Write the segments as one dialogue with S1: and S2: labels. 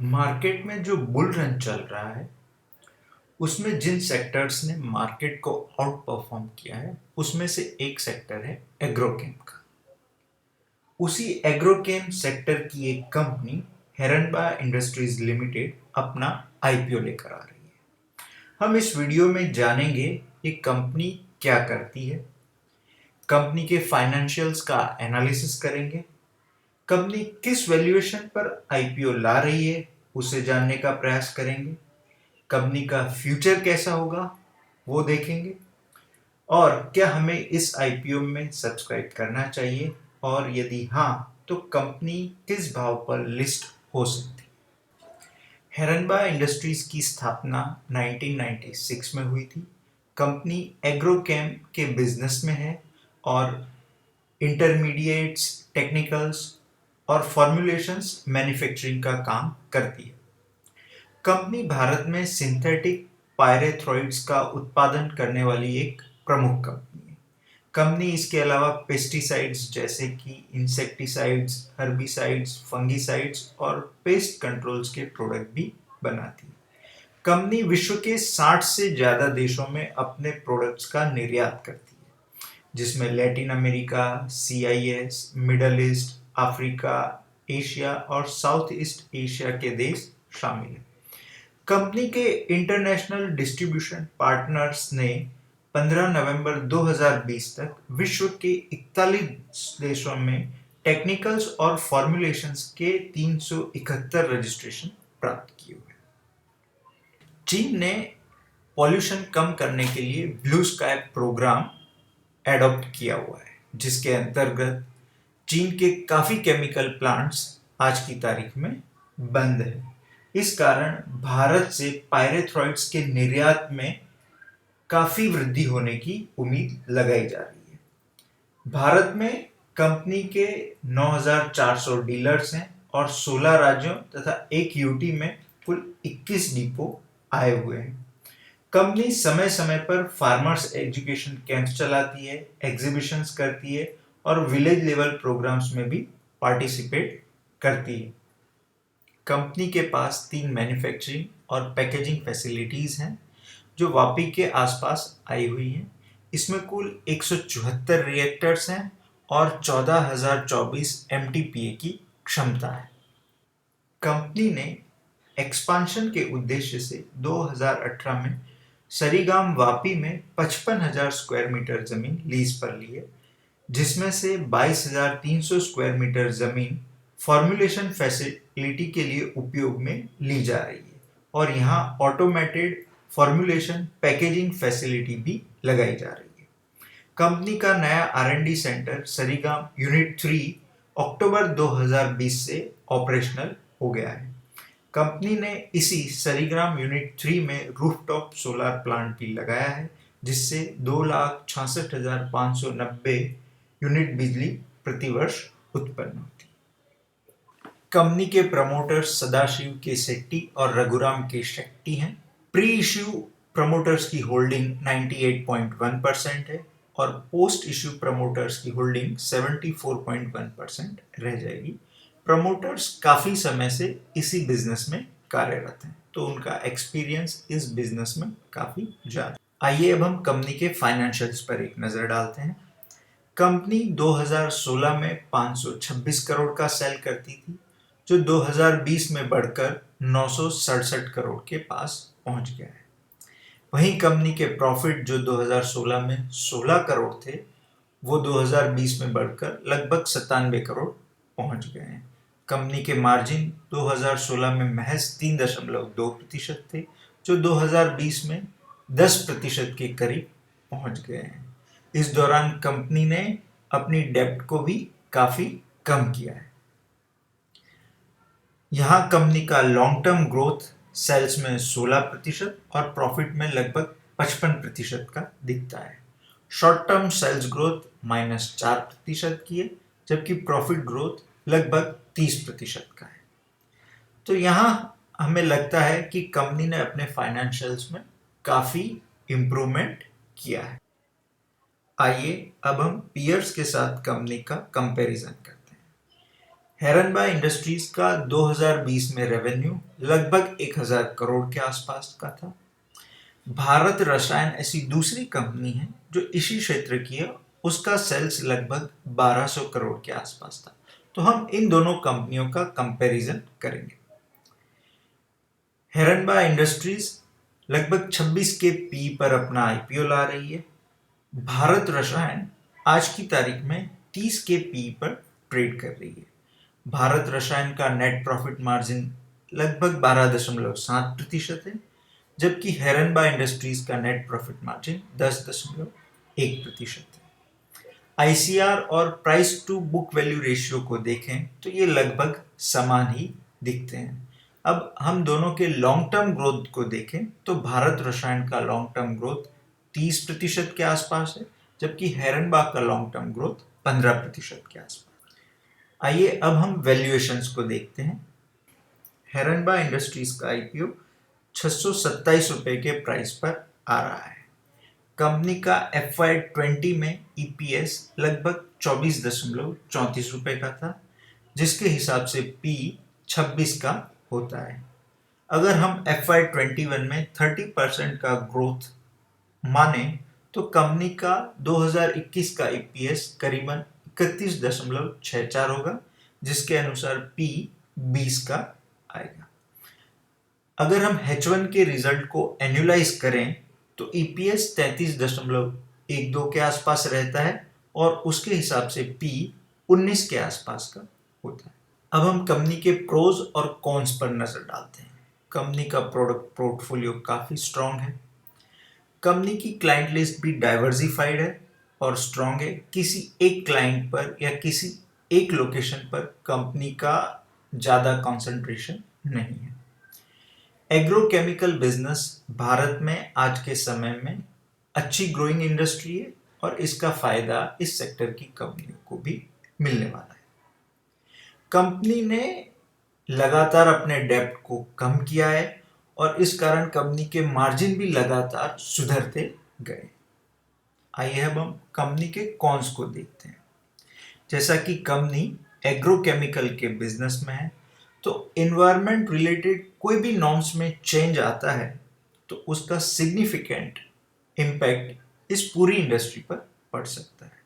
S1: Market में जो bull run चल रहा है उसमें जिन सेक्टर्स ने मार्केट को आउट परफॉर्म किया है उसमें से एक सेक्टर है एग्रोकेम का। उसी एग्रोकेम सेक्टर की एक कंपनी हेरनबा इंडस्ट्रीज लिमिटेड अपना आईपीओ लेकर आ रही है। हम इस वीडियो में जानेंगे ये कंपनी क्या करती है, कंपनी के फाइनेंशियल्स का एनालिसिस करेंगे, कंपनी किस वैल्यूएशन पर आईपीओ ला रही है उसे जानने का प्रयास करेंगे, कंपनी का फ्यूचर कैसा होगा वो देखेंगे और क्या हमें इस आईपीओ में सब्सक्राइब करना चाहिए और यदि हाँ तो कंपनी किस भाव पर लिस्ट हो सकती है। हेरनबा इंडस्ट्रीज की स्थापना 1996 में हुई थी। कंपनी एग्रोकेम के बिजनेस में है और इंटरमीडिएट्स, टेक्निकल्स और फॉर्मुलेशंस मैन्युफैक्चरिंग का काम करती है। कंपनी भारत में सिंथेटिक पायरेथ्रॉइड्स का उत्पादन करने वाली एक प्रमुख कंपनी है। कंपनी इसके अलावा पेस्टिसाइड्स जैसे कि इंसेक्टिसाइड्स, हर्बिसाइड्स, फंगिसाइड्स और पेस्ट कंट्रोल्स के प्रोडक्ट भी बनाती है। कंपनी विश्व के 60 से ज्यादा देशों में अपने प्रोडक्ट्स का निर्यात करती है, जिसमें Latin America, CIS, middle east, Africa, Asia और साउथ ईस्ट एशिया के देश शामिल हैं। कंपनी के इंटरनेशनल डिस्ट्रीब्यूशन पार्टनर्स ने 15 नवंबर 2020 तक विश्व के 41 देशों में टेक्निकल्स और फॉर्मुलेशंस के 371 रजिस्ट्रेशन प्राप्त किए हुए। चीन ने पॉल्यूशन कम करने के लिए ब्लू स्काई प्रोग्राम एडॉप्ट किया हुआ है, जिसके अंतर्गत चीन के काफी केमिकल प्लांट्स आज की तारीख में बंद है। इस कारण भारत से पायरेथ्रॉइड्स के निर्यात में काफी वृद्धि होने की उम्मीद लगाई जा रही है। भारत में कंपनी के 9,400 डीलर्स हैं और 16 राज्यों तथा एक यूटी में कुल 21 डिपो आए हुए हैं। कंपनी समय समय पर फार्मर्स एजुकेशन कैंप चलाती है, एग्जीबिशंस करती है और विलेज लेवल प्रोग्राम्स में भी पार्टिसिपेट करती है। कंपनी के पास 3 मैन्युफैक्चरिंग और पैकेजिंग फैसिलिटीज हैं जो वापी के आसपास आई हुई हैं। इसमें कुल 174 रिएक्टर्स हैं और 14,024 MTPA की क्षमता है। कंपनी ने एक्सपांशन के उद्देश्य से 2018 में सरीगाम वापी में 55,000 स्क्वायर मीटर जमीन लीज पर ली है, जिसमें से 22,300 स्क्वायर मीटर जमीन फॉर्मुलेशन फैसिलिटी के लिए उपयोग में ली जा रही है और यहाँ ऑटोमेटेड फॉर्मुलेशन पैकेजिंग फैसिलिटी भी लगाई जा रही है। कंपनी का नया R&D सेंटर सरीगाम यूनिट 3 अक्टूबर 2020 से ऑपरेशनल हो गया है। कंपनी ने इसी सरीग्राम यूनिट 3 में रूफटॉप सोलर प्लांट भी लगाया है, जिससे 2,66,590 यूनिट बिजली प्रतिवर्ष उत्पन्न होती है। कंपनी के प्रमोटर्स सदाशिव के शेट्टी और रघुराम के शेट्टी हैं। प्री इश्यू प्रमोटर्स की होल्डिंग 98.1% है और पोस्ट इश्यू प्रमोटर्स की होल्डिंग 74.1% रह जाएगी। प्रमोटर्स काफी समय से इसी बिजनेस में कार्यरत हैं, तो उनका एक्सपीरियंस इस बिजनेस में काफी ज्यादा। आइए अब हम कंपनी के फाइनेंशियल्स पर एक नजर डालते हैं। कंपनी 2016 में 526 करोड़ का सेल करती थी, जो 2020 में बढ़कर 967 करोड़ के पास पहुंच गया है। वहीं कंपनी के प्रॉफिट जो 2016 में 16 करोड़ थे, वो 2020 में बढ़कर लगभग 97 करोड़ पहुंच गए हैं। कंपनी के मार्जिन 2016 में महज 3.2% थे, जो 2020 में 10% के करीब पहुंच गए हैं। इस दौरान कंपनी ने अपनी डेब्ट को भी काफी कम किया है। यहाँ कंपनी का लॉन्ग टर्म ग्रोथ सेल्स में 16% और प्रॉफिट में लगभग 55% का दिखता है। शॉर्ट टर्म सेल्स ग्रोथ -4% की है, जबकि प्रॉफिट ग्रोथ लगभग 30% का है। तो यहाँ हमें लगता है कि कंपनी ने अपने फाइनेंशियल्स में काफी इंप्रूवमेंट किया है। आइए अब हम पीयर्स के साथ कंपनी का कंपैरिजन करते हैं। हेरनबा इंडस्ट्रीज का 2020 में रेवेन्यू लगभग 1000 करोड़ के आसपास का था। भारत रसायन ऐसी दूसरी कंपनी है जो इसी क्षेत्र की है, उसका सेल्स लगभग 1200 करोड़ के आसपास था। तो हम इन दोनों कंपनियों का कंपैरिजन करेंगे। हेरनबा इंडस्ट्रीज लगभग 26 के पी पर अपना आईपीओ ला रही है। भारत रसायन आज की तारीख में 30 के पी पर ट्रेड कर रही है। भारत रसायन का नेट प्रॉफिट मार्जिन लगभग 12.7% है, जबकि हेरनबा इंडस्ट्रीज का नेट प्रॉफिट मार्जिन 10.1% है। आईसीआर और price to book value ratio को देखें तो ये लगभग समान ही दिखते हैं। अब हम दोनों के लॉन्ग टर्म ग्रोथ को देखें तो भारत रसायन का लॉन्ग टर्म ग्रोथ 30% के आसपास है, जबकि हेरनबा का लॉन्ग टर्म ग्रोथ 15% के आसपास। आइए अब हम वैल्यूएशंस को देखते हैं। हेरनबा इंडस्ट्रीज का आईपीओ 627 रुपए के प्राइस पर आ रहा है। कंपनी का FY20 में ईपीएस लगभग 24.34 रुपए का था, जिसके हिसाब से पी 26 का होता है। अगर हम FY21 में 30% का ग्रोथ माने तो कंपनी का 2021 का ईपीएस करीबन 31.64 होगा, जिसके अनुसार पी 20 का आएगा। अगर हम H1 के रिजल्ट को एनुलाइज करें तो ईपीएस 33.12 के आसपास रहता है और उसके हिसाब से पी 19 के आसपास का होता है। अब हम कंपनी के प्रोज और कॉन्स पर नजर डालते हैं। कंपनी का प्रोडक्ट पोर्टफोलियो काफी स्ट्रांग है। कंपनी की क्लाइंट लिस्ट भी डाइवर्सिफाइड है और स्ट्रांग है। किसी एक क्लाइंट पर या किसी एक लोकेशन पर कंपनी का ज्यादा कंसंट्रेशन नहीं है। एग्रोकेमिकल बिजनेस भारत में आज के समय में अच्छी ग्रोइंग इंडस्ट्री है और इसका फायदा इस सेक्टर की कंपनियों को भी मिलने वाला है। कंपनी ने लगातार अपने डेब्ट को कम किया है और इस कारण कंपनी के मार्जिन भी लगातार सुधरते गए। आइए अब हम कंपनी के कॉन्स को देखते हैं। जैसा कि कंपनी एग्रोकेमिकल के बिजनेस में है, तो एनवायरनमेंट रिलेटेड कोई भी नॉर्म्स में चेंज आता है तो उसका सिग्निफिकेंट इम्पैक्ट इस पूरी इंडस्ट्री पर पड़ सकता है।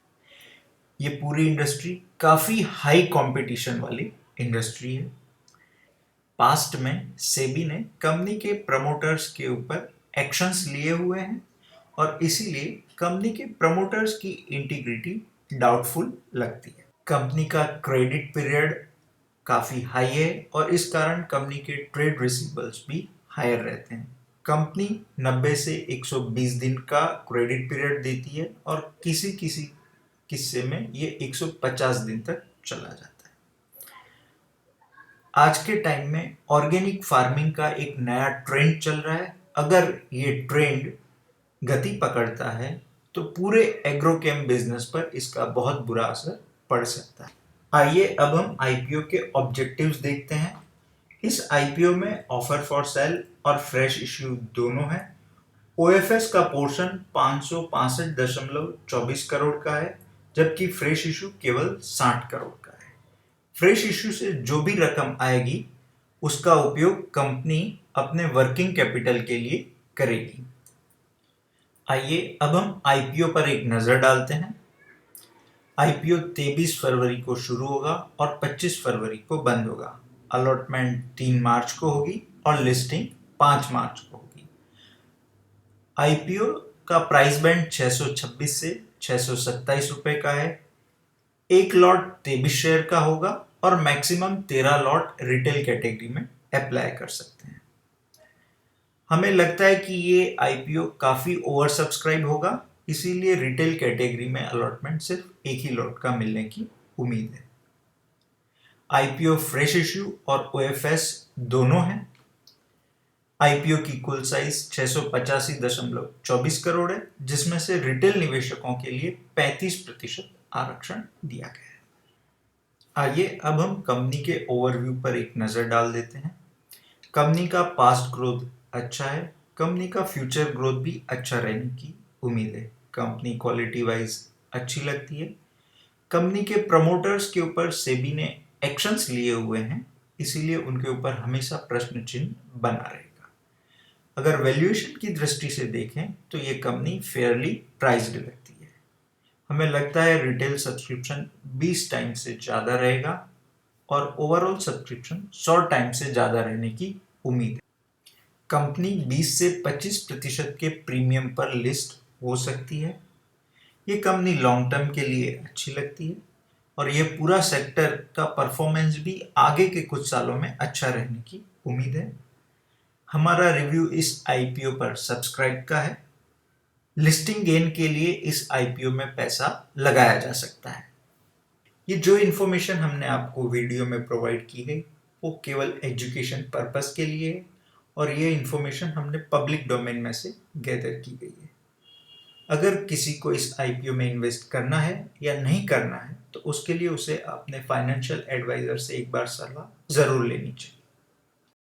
S1: ये पूरी इंडस्ट्री काफी हाई कंपटीशन वाली इंडस्ट्री है। पास्ट में सेबी ने कंपनी के प्रमोटर्स के ऊपर एक्शंस लिए हुए हैं और इसीलिए कंपनी के प्रमोटर्स की इंटीग्रिटी डाउटफुल लगती है। कंपनी का क्रेडिट पीरियड काफी हाई है और इस कारण कंपनी के ट्रेड रिसीवेबल्स भी हायर रहते हैं। कंपनी 90 से 120 दिन का क्रेडिट पीरियड देती है और किसी किसी किस्से में ये 150 दिन तक चला जाता है। आज के टाइम में ऑर्गेनिक फार्मिंग का एक नया ट्रेंड चल रहा है। अगर ये ट्रेंड गति पकड़ता है तो पूरे एग्रोकेम बिजनेस पर इसका बहुत बुरा असर पड़ सकता है। आइए अब हम आईपीओ के ऑब्जेक्टिव्स देखते हैं। इस आईपीओ में ऑफर फॉर सेल और फ्रेश इश्यू दोनों है। ओएफएस का पोर्शन 565.24 करोड़ का है, जबकि फ्रेश इश्यू केवल 60 करोड़ का है। फ्रेश इश्यू से जो भी रकम आएगी उसका उपयोग कंपनी अपने वर्किंग कैपिटल के लिए करेगी। आइए अब हम आईपीओ पर एक नजर डालते हैं। आईपीओ 23 फरवरी को शुरू होगा और 25 फरवरी को बंद होगा। अलॉटमेंट 3 मार्च को होगी और लिस्टिंग 5 मार्च को होगी। आईपीओ का प्राइस बैंड 626 से 627 रुपए का है। एक लॉट 23 शेयर का होगा और मैक्सिमम 13 लॉट रिटेल कैटेगरी में अप्लाई कर सकते हैं। हमें लगता है कि ये आईपीओ काफी ओवर सब्सक्राइब होगा, इसीलिए रिटेल कैटेगरी में अलॉटमेंट सिर्फ एक ही लॉट का मिलने की उम्मीद है। आईपीओ फ्रेश इश्यू और ओएफएस दोनों हैं। आईपीओ की कुल साइज 685.24 करोड़ है, जिसमें से रिटेल निवेशकों के लिए 35% आरक्षण दिया गया है। आइए अब हम कंपनी के ओवरव्यू पर एक नजर डाल देते हैं। कंपनी का पास्ट ग्रोथ अच्छा है। कंपनी का फ्यूचर ग्रोथ भी अच्छा रहने की उम्मीद है। कंपनी क्वालिटी वाइज अच्छी लगती है। कंपनी के प्रमोटर्स के ऊपर सेबी ने एक्शंस लिए हुए हैं, इसीलिए उनके ऊपर हमेशा प्रश्न चिन्ह बना रहेगा। अगर वैल्यूएशन की दृष्टि से देखें तो ये कंपनी फेयरली प्राइस्ड लगती है। हमें लगता है रिटेल सब्सक्रिप्शन 20 टाइम से ज़्यादा रहेगा और ओवरऑल सब्सक्रिप्शन 100 टाइम से ज़्यादा रहने की उम्मीद है। कंपनी 20 से 25% के प्रीमियम पर लिस्ट हो सकती है। ये कंपनी लॉन्ग टर्म के लिए अच्छी लगती है और ये पूरा सेक्टर का परफॉर्मेंस भी आगे के कुछ सालों में अच्छा रहने की उम्मीद है। हमारा रिव्यू इस आईपीओ पर सब्सक्राइब का है। लिस्टिंग गेन के लिए इस आईपीओ में पैसा लगाया जा सकता है। ये जो इन्फॉर्मेशन हमने आपको वीडियो में प्रोवाइड की गई वो केवल एजुकेशन पर्पस के लिए है और ये इन्फॉर्मेशन हमने पब्लिक डोमेन में से गैदर की गई है। अगर किसी को इस आईपीओ में इन्वेस्ट करना है या नहीं करना है तो उसके लिए उसे अपने फाइनेंशियल एडवाइजर से एक बार सलाह जरूर लेनी चाहिए।